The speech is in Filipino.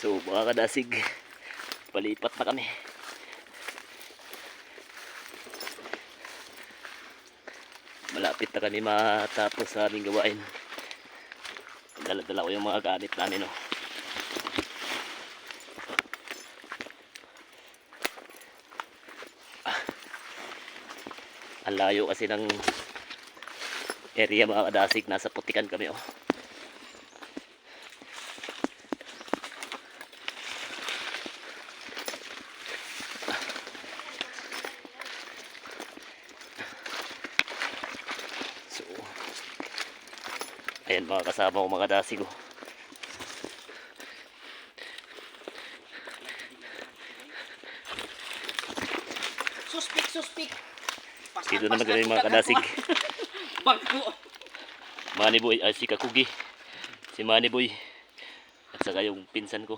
So mga kadasig, palipat na kami. Malapit na kami matapos sa aming gawain. Dala-dala ko yung mga gamit namin, no. Ang layo kasi ng area, mga kadasig. Nasa Putikan kami, oh. So ayan mga kasama ko, mga kadasig, oh. Suspik. Dito naman kami, mga kadasig. Bago. Maniboy, ay si Kakugi, si Maniboy, at saka yung pinsan ko.